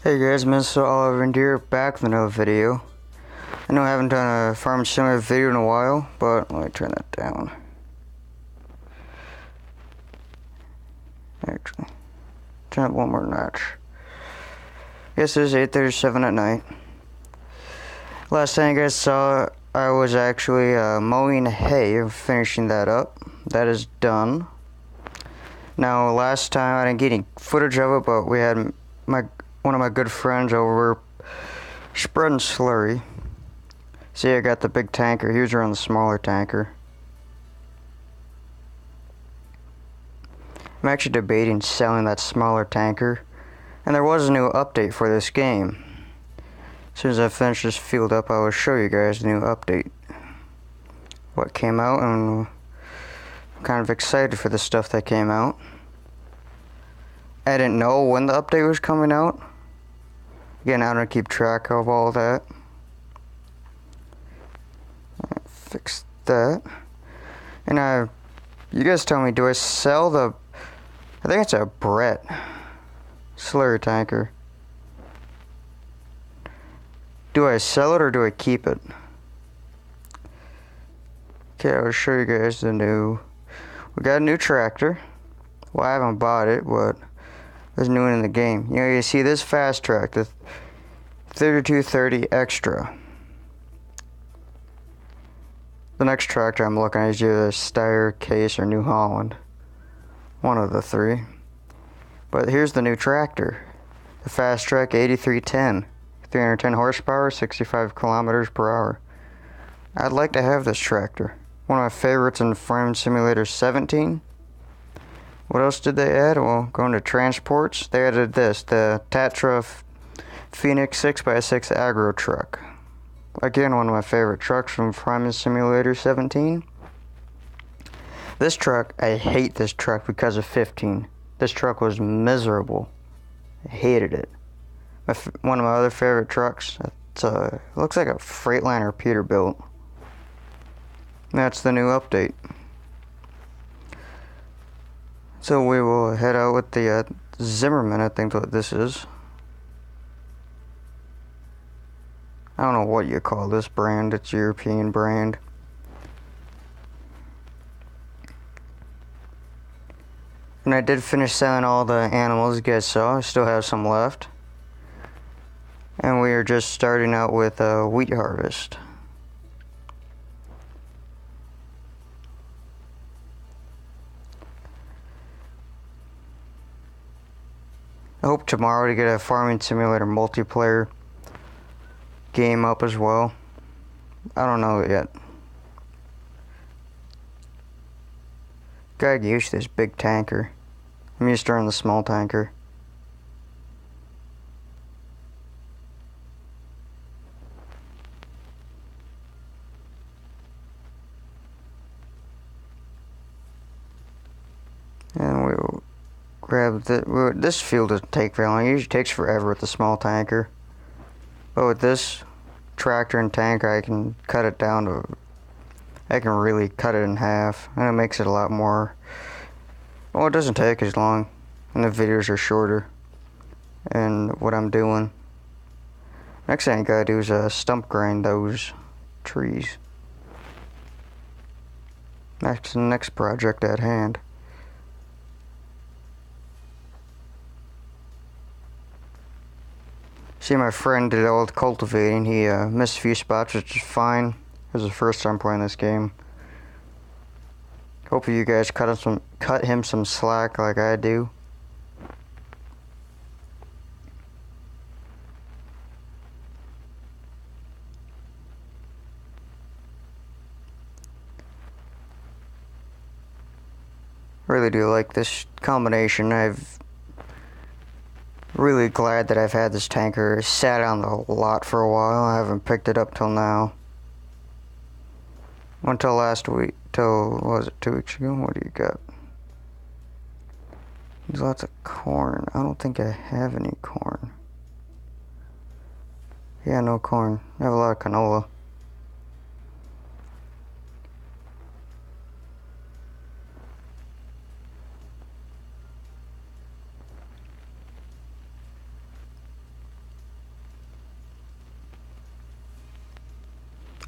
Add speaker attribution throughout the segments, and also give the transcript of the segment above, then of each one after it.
Speaker 1: Hey guys, Mr. Oliver and here back with another video. I know I haven't done a farm simulator video in a while, but let me turn that down. Actually, turn it one more notch. Yes, it is 8:37 at night. Last time you guys saw, I was actually mowing hay and finishing that up. That is done. Now, last time I didn't get any footage of it, but we had one of my good friends over spreading slurry. See, I got the big tanker. He was running the smaller tanker. I'm actually debating selling that smaller tanker, and there was a new update for this game. As soon as I finish this field up, I will show you guys the new update. What came out, and I'm kind of excited for the stuff that came out. I didn't know when the update was coming out. Again, I don't keep track of all that. Fix that. And you guys tell me, do I sell the, I think it's a Brett slurry tanker. Do I sell it or do I keep it? Okay, I'll show you guys the new, we got a new tractor. Well, I haven't bought it, but there's new one in the game. You know, you see this fast track, the 3230 Extra. The next tractor I'm looking at is either Steyr, Case, or New Holland. One of the three. But here's the new tractor. The Fast Track 8310. 310 horsepower, 65 kilometers per hour. I'd like to have this tractor. One of my favorites in Farm Simulator 17. What else did they add? Well, going to transports, they added this, the Tatra Phoenix 6x6 Agro Truck. Again, one of my favorite trucks from Farming Simulator 17. This truck, I hate this truck because of 15. This truck was miserable. I hated it. One of my other favorite trucks, it looks like a Freightliner Peterbilt. That's the new update. So we will head out with the Zimmerman, I think what this is. I don't know what you call this brand, it's a European brand. And I did finish selling all the animals you guys saw. I still have some left. And we are just starting out with wheat harvest. I hope tomorrow to get a Farming Simulator multiplayer game up as well. I don't know yet. Gotta get used to this big tanker. I'm used to running the small tanker. And we'll grab this field doesn't take very long. It usually takes forever with the small tanker. But with this tractor and tanker, I can cut it down to, I can really cut it in half. And it makes it a lot more, well, it doesn't take as long. And the videos are shorter. And what I'm doing. Next thing I gotta do is stump grind those trees. That's the next project at hand. See, my friend did all the cultivating. He missed a few spots, which is fine. It was the first time playing this game. Hopefully you guys cut him some slack like I do. I really do like this combination. Really glad that I've had this tanker. It sat on the lot for a while. I haven't picked it up till now. Until last week. Till, what was it, 2 weeks ago? What do you got? There's lots of corn. I don't think I have any corn. Yeah, no corn. I have a lot of canola.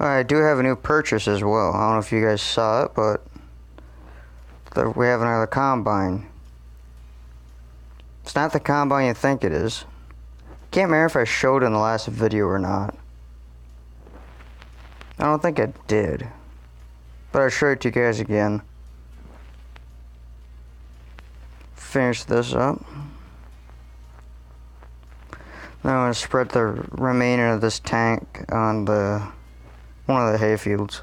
Speaker 1: I do have a new purchase as well. I don't know if you guys saw it, but we have another combine. It's not the combine you think it is. Can't remember if I showed it in the last video or not. I don't think I did. But I'll show it to you guys again. Finish this up. Now I'm going to spread the remaining of this tank on one of the hay fields.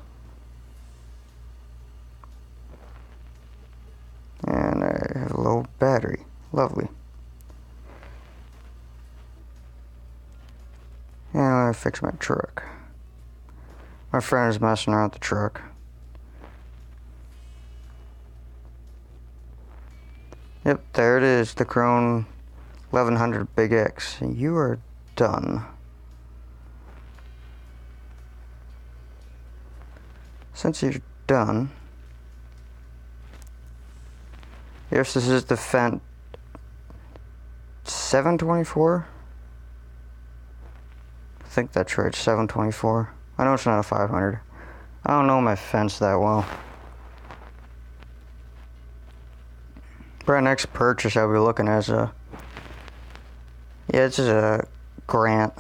Speaker 1: And I have a low battery. Lovely. And I'm going to fix my truck. My friend is messing around with the truck. Yep, there it is, the Krone 1100 Big X. You are done. Since you're done, yes, this is the Fendt 724. I think that's right, 724. I know it's not a 500. I don't know my Fendts that well. For our next purchase, I'll be looking as a... Yeah, it's just a grant.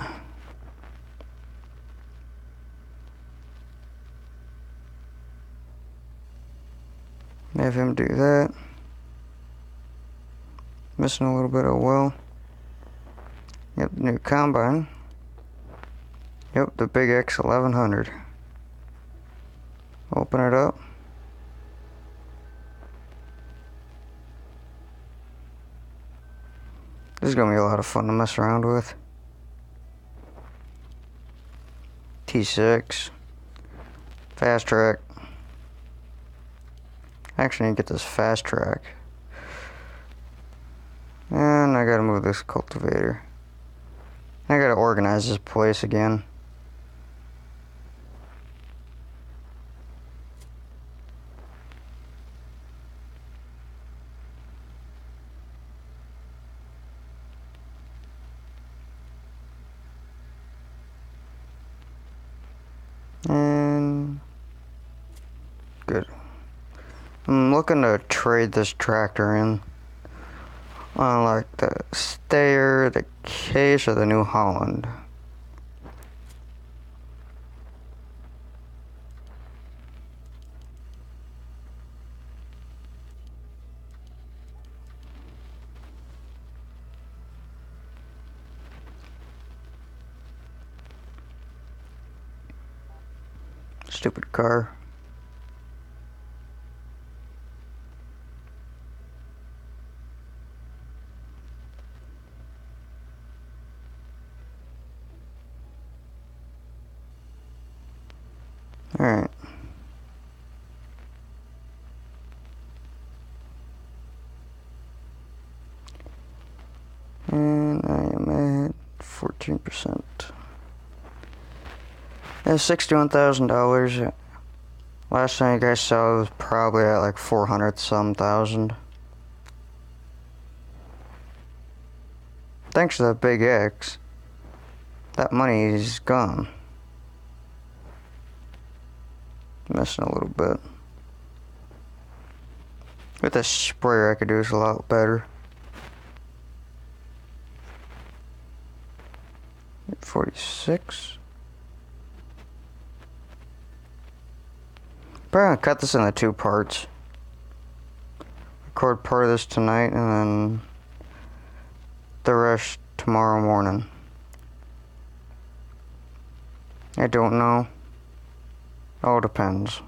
Speaker 1: Have him do that. Missing a little bit of well. Yep, new combine. Yep, the Big X 1100. Open it up. This is going to be a lot of fun to mess around with. T6. Fast track. Actually, I need to get this fast track. And I gotta move this cultivator. I gotta organize this place again. And good. I'm looking to trade this tractor in on like the Steyr, the Case, or the New Holland. Stupid car. Alright. And I am at 14%. That's $61,000. Last time you guys saw it was probably at like 400 some thousand. Thanks to that Big X, that money is gone. Missing a little bit. With this sprayer I could do this a lot better. 46. Probably gonna cut this into 2 parts. Record part of this tonight and then the rest tomorrow morning. I don't know. All depends.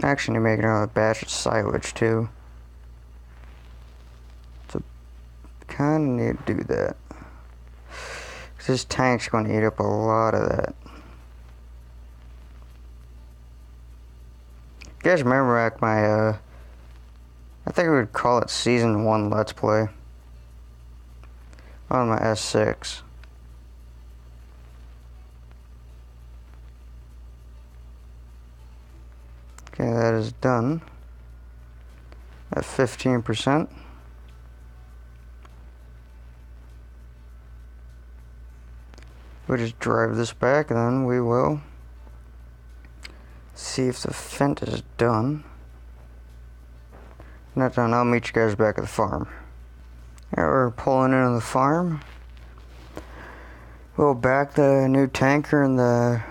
Speaker 1: Actually, need to make another batch of silage too. So, kinda need to do that. Cause this tank's gonna eat up a lot of that. You guys remember back my, I think we would call it Season 1 Let's Play. On my S6. Okay, that is done. At 15%. We'll just drive this back and then we will see if the fence is done. Not done, I'll meet you guys back at the farm. Yeah, we're pulling into the farm. We'll back the new tanker and the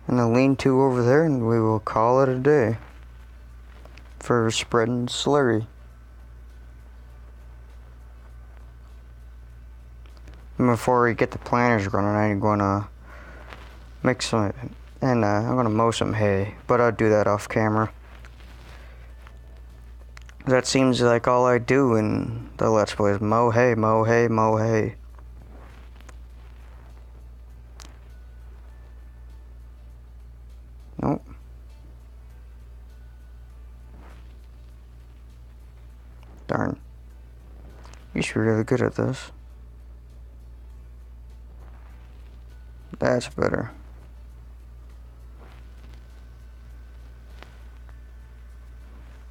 Speaker 1: lean-to over there, and we will call it a day for spreading slurry. And before we get the planters running, I'm gonna mix some, and I'm gonna mow some hay, but I'll do that off camera. That seems like all I do in the Let's Play is mow hay, mow hay, mow hay. Nope. Darn. You should be really good at this. That's better.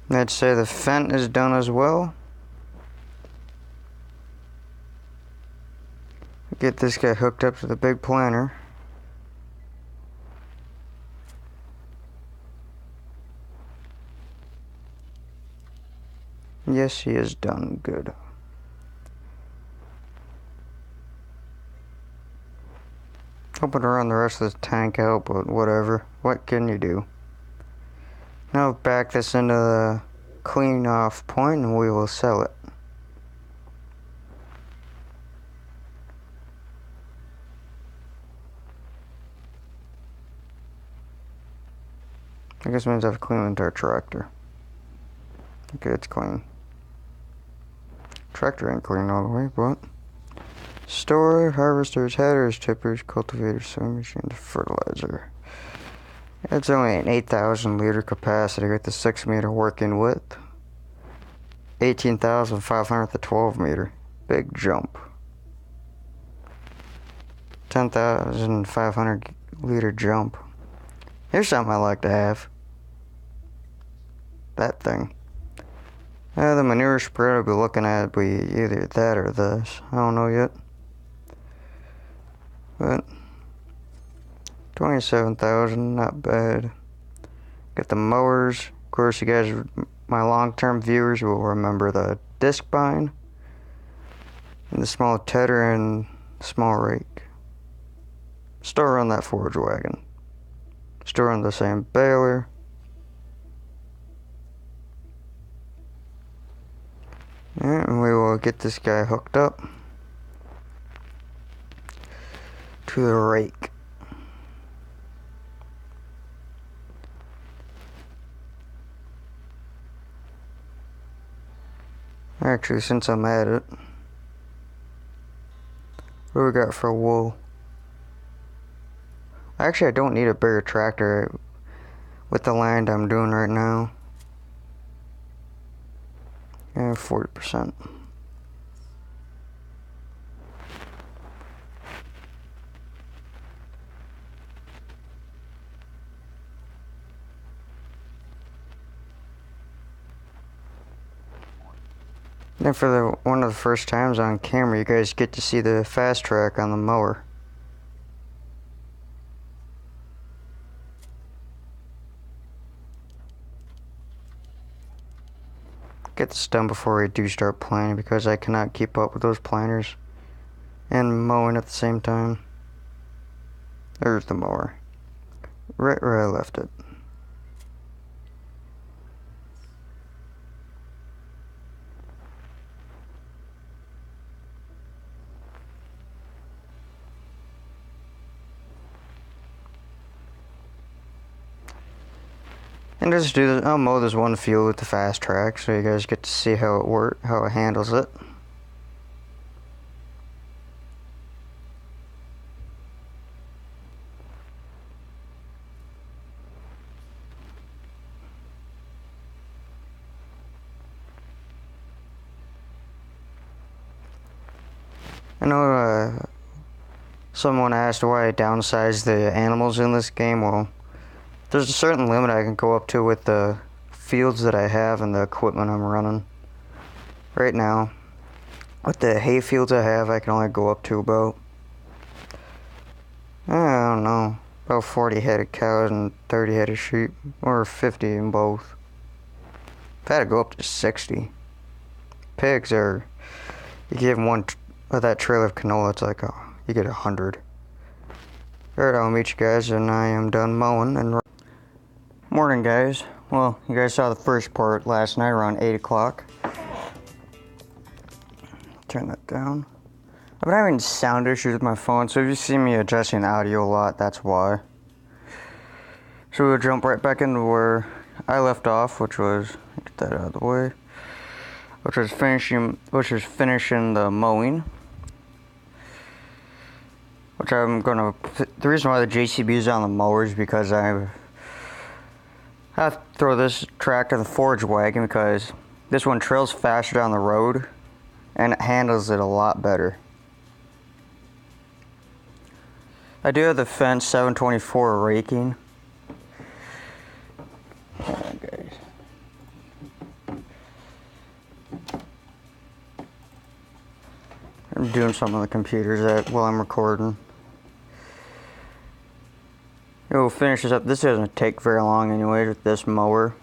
Speaker 1: Let's say the fence is done as well. Get this guy hooked up to the big planter. Yes, he is done good. Hoping to run the rest of the tank out, but whatever. What can you do? Now back this into the clean off point and we will sell it. I guess it means I have to clean the entire tractor. Okay, it's clean. Tractor ain't clean all the way, but store, harvesters, headers, tippers, cultivators, sewing machines, fertilizer. It's only an 8,000 liter capacity with the 6 meter working width. 18,500 to 12 meter. Big jump. 10,500 liter jump. Here's something I like to have. That thing. The manure spread I'll be looking at will be either that or this. I don't know yet. But 27,000, not bad. Got the mowers. Of course, you guys, my long-term viewers, will remember the disc bind and the small tedder and small rake. Still run that forage wagon. Still run the same baler. And we will get this guy hooked up to the rake. Actually, since I'm at it, what do we got for wool? Actually, I don't need a bigger tractor with the land I'm doing right now. Yeah, 40%. Then for one of the first times on camera, you guys get to see the fast track on the mower. Get this done before we do start planting because I cannot keep up with those planters and mowing at the same time. There's the mower. Right where I left it. And just do this, I'll mow this one field with the fast track so you guys get to see how it how it handles it. I know someone asked why I downsized the animals in this game. Well, there's a certain limit I can go up to with the fields that I have and the equipment I'm running. Right now, with the hay fields I have, I can only go up to about I don't know, about 40 head of cows and 30 head of sheep, or 50 in both. I've had to go up to 60. Pigs are, you give them one of that trailer of canola, it's like, you get 100. Alright, I'll meet you guys when I am done mowing. And morning, guys. Well, you guys saw the first part last night around 8 o'clock. Turn that down. I've been having sound issues with my phone, so if you see me adjusting the audio a lot, that's why. So we'll jump right back into where I left off, which was, get that out of the way, which was finishing the mowing. Which I'm gonna, the reason why the JCB is on the mower is because I have to throw this tractor in the forage wagon because this one trails faster down the road and it handles it a lot better. I do have the Fence 724 raking. Okay. I'm doing something on the computers while I'm recording. We'll finish this up. This doesn't take very long anyway with this mower.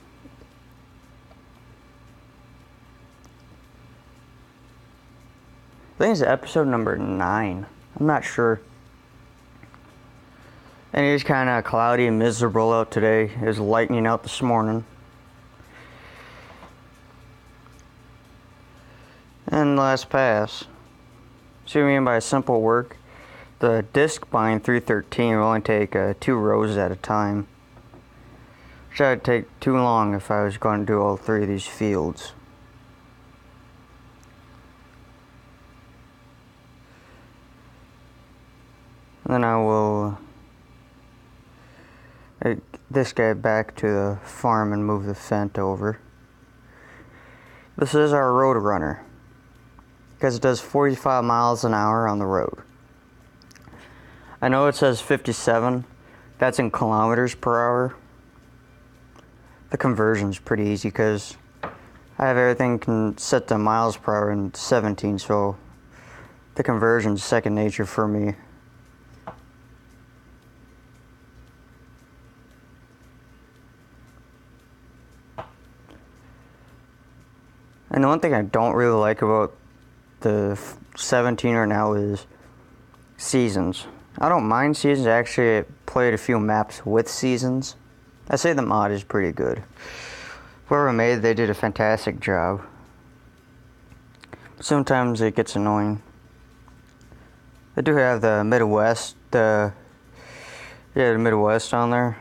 Speaker 1: I think it's episode number 9. I'm not sure. And it is kind of cloudy and miserable out today. It was lightning out this morning. And last pass. See what I mean by simple work? The disc bind 313 will only take 2 rows at a time. Which would take too long if I was going to do all 3 of these fields. And then I will take this guy back to the farm and move the fence over. This is our road runner, because it does 45 miles an hour on the road. I know it says 57, that's in kilometers per hour. The conversion's pretty easy because I have everything set to miles per hour in 17, so the conversion's second nature for me. And the one thing I don't really like about the 17er now is seasons. I don't mind seasons. I actually played a few maps with seasons. I say the mod is pretty good. Whoever made it, they did a fantastic job. Sometimes it gets annoying. They do have the Midwest, the Midwest on there,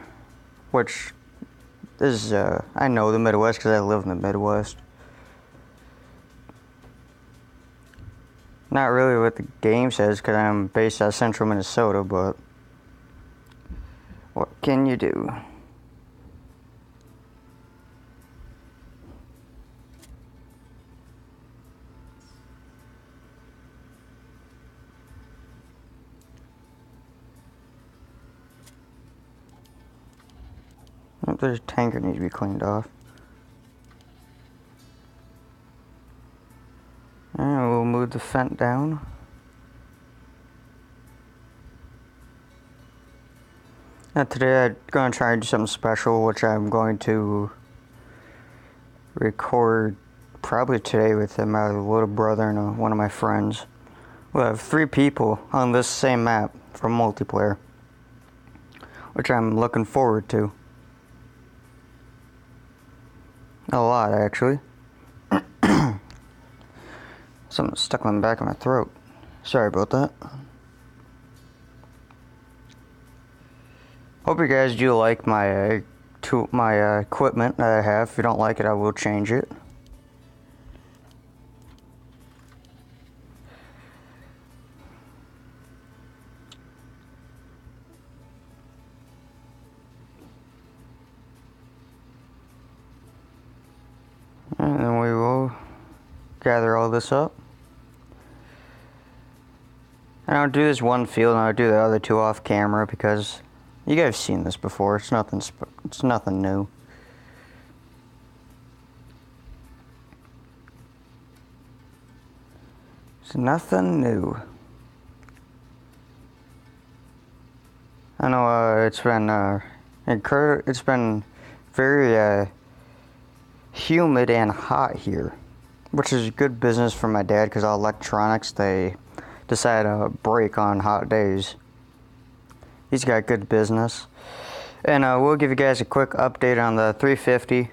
Speaker 1: which is, I know the Midwest because I live in the Midwest. Not really what the game says because I'm based out of central Minnesota, but what can you do? Oh, there's a tanker needs to be cleaned off. And we'll move the fence down. And today I'm going to try and do something special, which I'm going to record probably today with my little brother and one of my friends. We'll have 3 people on this same map for multiplayer, which I'm looking forward to. A lot, actually. Something stuck on the back of my throat. Sorry about that. Hope you guys do like my equipment that I have. If you don't like it, I will change it. And then we will gather all this up. And I'll do this one field and I'll do the other 2 off camera because you guys have seen this before. It's nothing new. It's nothing new. it's been it's been very humid and hot here, which is good business for my dad because all electronics, they decide to break on hot days. He's got good business. And we'll give you guys a quick update on the 350.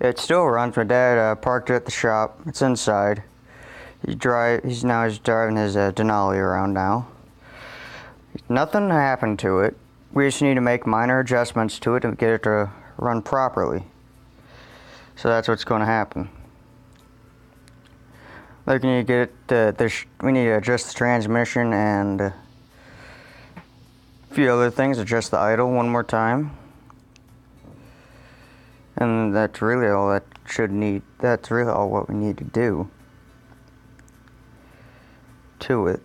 Speaker 1: It still runs. My dad parked it at the shop. It's inside. He's driving his Denali around now. Nothing happened to it. We just need to make minor adjustments to it to get it to run properly. So that's what's going to happen. Like we need to get we need to adjust the transmission and a few other things. Adjust the idle one more time. And that's really all that's really all what we need to do to it.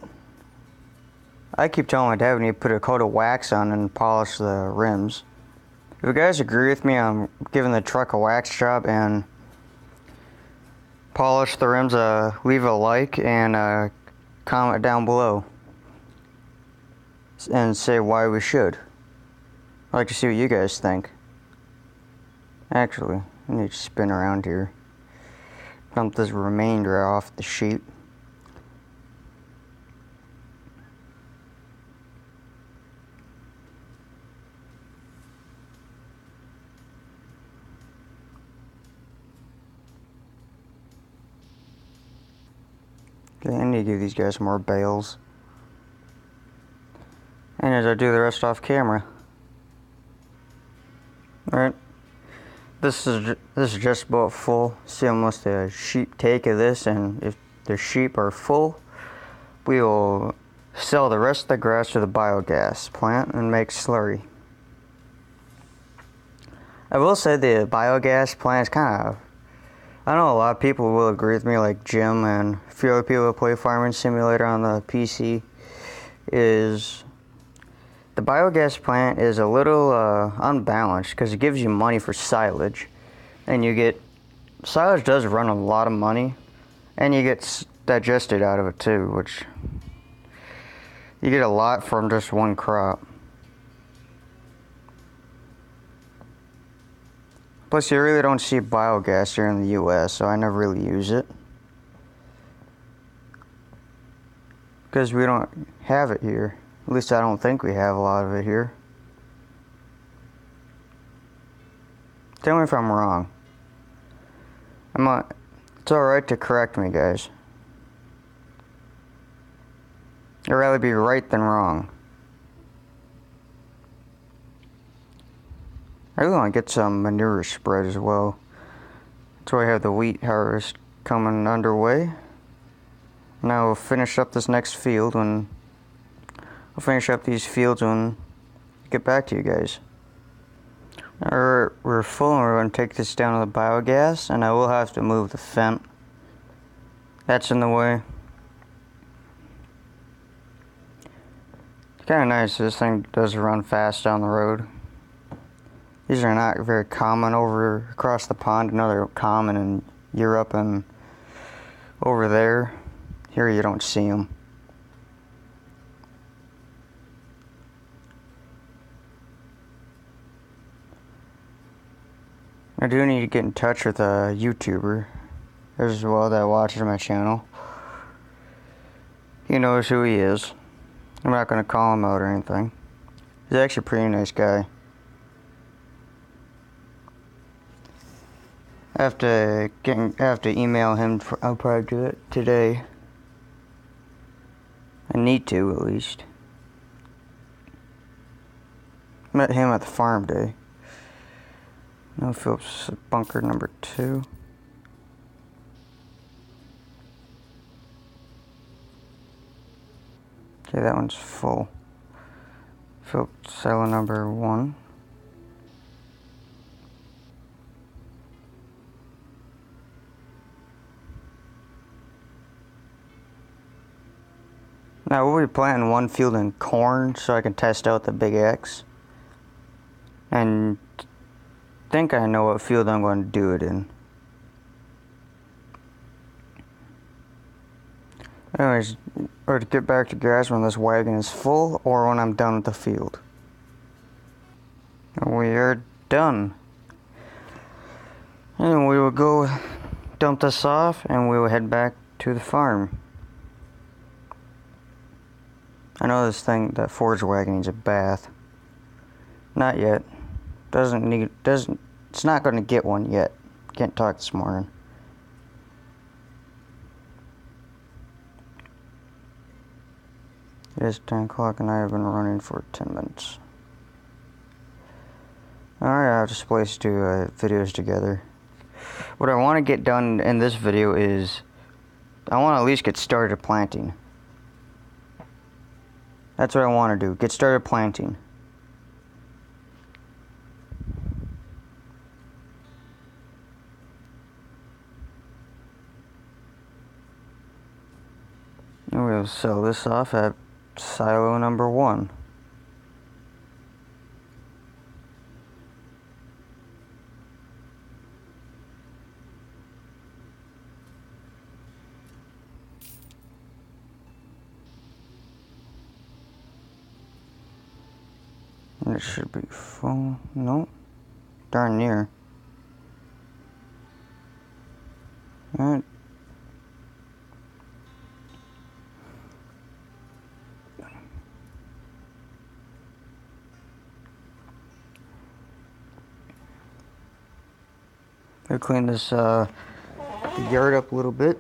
Speaker 1: I keep telling my dad we need to put a coat of wax on and polish the rims. If you guys agree with me on giving the truck a wax job and polish the rims, leave a like and comment down below and say why we should. I'd like to see what you guys think. Actually, I need to spin around here. Dump this remainder off the sheet. Okay, I need to give these guys some more bales. And as I do the rest off camera. Alright. This is just about full. See almost a sheep take of this, and if the sheep are full, we will sell the rest of the grass to the biogas plant and make slurry. I will say the biogas plant is kind of, I know a lot of people will agree with me, like Jim and a few other people that play Farming Simulator on the PC, is the biogas plant is a little unbalanced because it gives you money for silage, and silage does run a lot of money, and you get digested out of it too, which you get a lot from just one crop. Plus, you really don't see biogas here in the US, so I never really use it. Because we don't have it here. At least I don't think we have a lot of it here. Tell me if I'm wrong. It's alright to correct me, guys. I'd rather be right than wrong. I really want to get some manure spread as well. That's why I have the wheat harvest coming underway. Now we'll finish up this next field when I'll finish up these fields when I get back to you guys. We're full and we're going to take this down to the biogas, and I will have to move the fence. That's in the way. It's kind of nice. This thing does run fast down the road. These are not very common across the pond. I know they're common in Europe and over there. Here you don't see them. I do need to get in touch with a YouTuber as well that watches my channel. He knows who he is. I'm not going to call him out or anything. He's actually a pretty nice guy. I have to email him. I'll probably do it today. I need to, at least. Met him at the farm day. No Phillips bunker number 2. Okay, that one's full. Phillips silo number 1. Now we'll be planting one field in corn so I can test out the Big X. And think I know what field I'm going to do it in. Anyways, or to get back to grass when this wagon is full or when I'm done with the field. We are done. And we will go dump this off and we will head back to the farm. I know this thing, that forage wagon, needs a bath. Not yet. It's not going to get one yet. Can't talk this morning. It is 10 o'clock and I have been running for 10 minutes. Alright, I'll just place two videos together. What I want to get done in this video is, I want to at least get started planting. That's what I want to do, get started planting. And we'll sell this off at silo number 1. And it should be full. Nope. Darn near. Alright. I'll clean this yard up a little bit.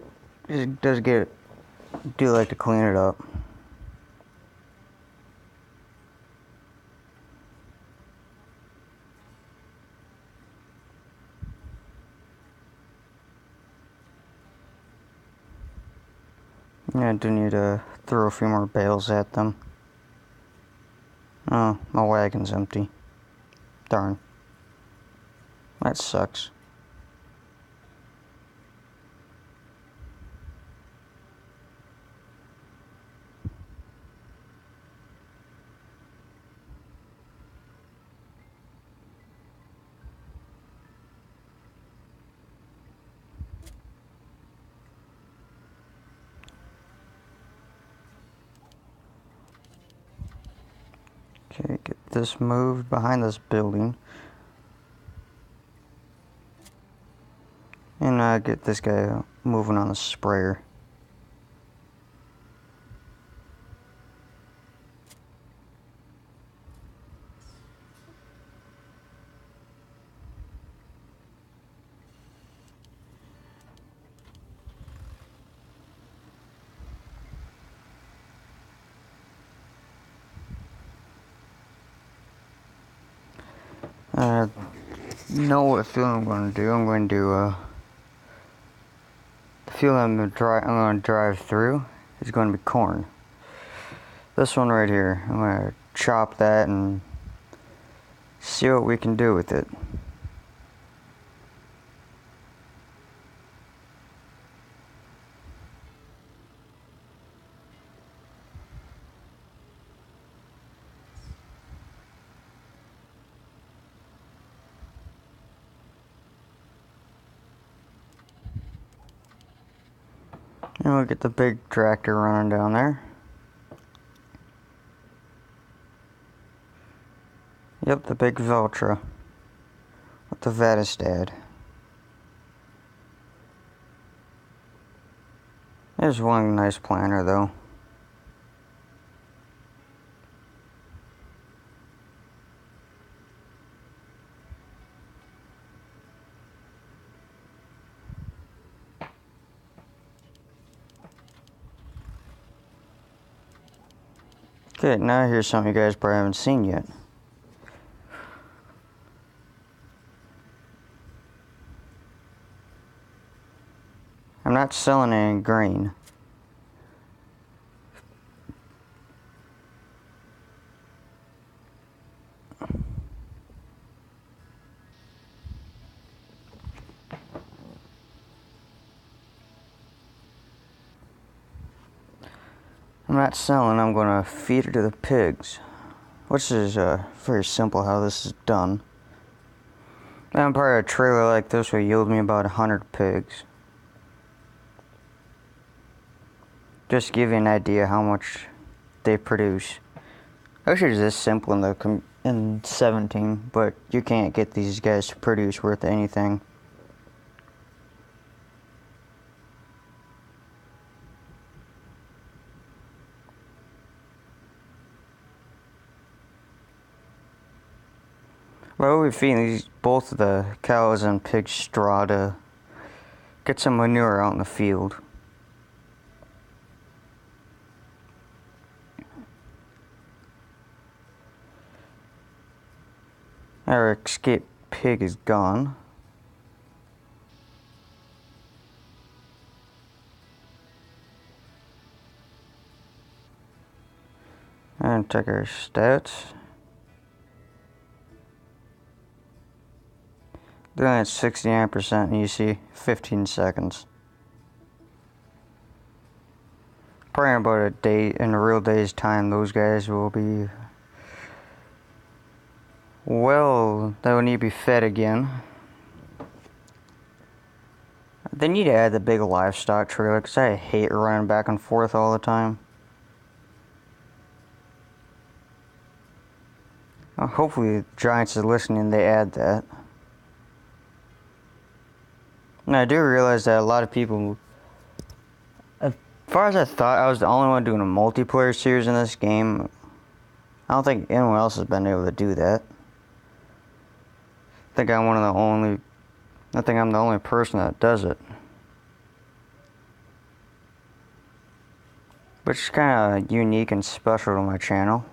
Speaker 1: It does do like to clean it up. Yeah, I do need to throw a few more bales at them. Oh, my wagon's empty. Darn. That sucks. Okay, get this moved behind this building. And get this guy moving on the sprayer. Know what field I'm going to do. I'm going to the field I'm going to drive through is going to be corn. This one right here. I'm going to chop that and see what we can do with it. And we'll get the big tractor running down there. Yep, the big Veltra with the Vatistad. There's one nice planter though. Okay, now here's something you guys probably haven't seen yet. I'm not selling any grain. I'm not selling, I'm going to feed it to the pigs. Which is very simple how this is done. And probably a trailer like this will yield me about 100 pigs. Just to give you an idea how much they produce. I wish it was this simple in the in 17, but you can't get these guys to produce worth anything. Well, we're feeding both of the cows and pigs straw to get some manure out in the field. Our escaped pig is gone. And check our stats. Doing at 69% and you see 15 seconds. Probably in about a day, in a real day's time, those guys will be, well, they will need to be fed again. They need to add the big livestock trailer because I hate running back and forth all the time. Hopefully the Giants is listening, they add that. And I do realize that a lot of people, as far as I thought, I was the only one doing a multiplayer series in this game. I don't think anyone else has been able to do that. I think I'm the only person that does it. Which is kind of unique and special to my channel.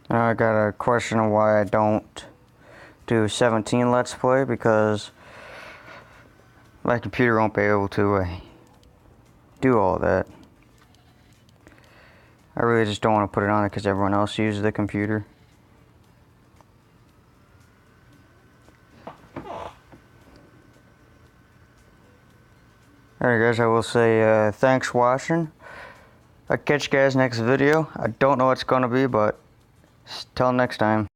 Speaker 1: Now I got a question of why I don't do 17 Let's Play, because my computer won't be able to do all that. I really just don't want to put it on it because everyone else uses the computer. Alright guys, I will say thanks for watching. I'll catch you guys next video. I don't know what it's going to be, but till next time.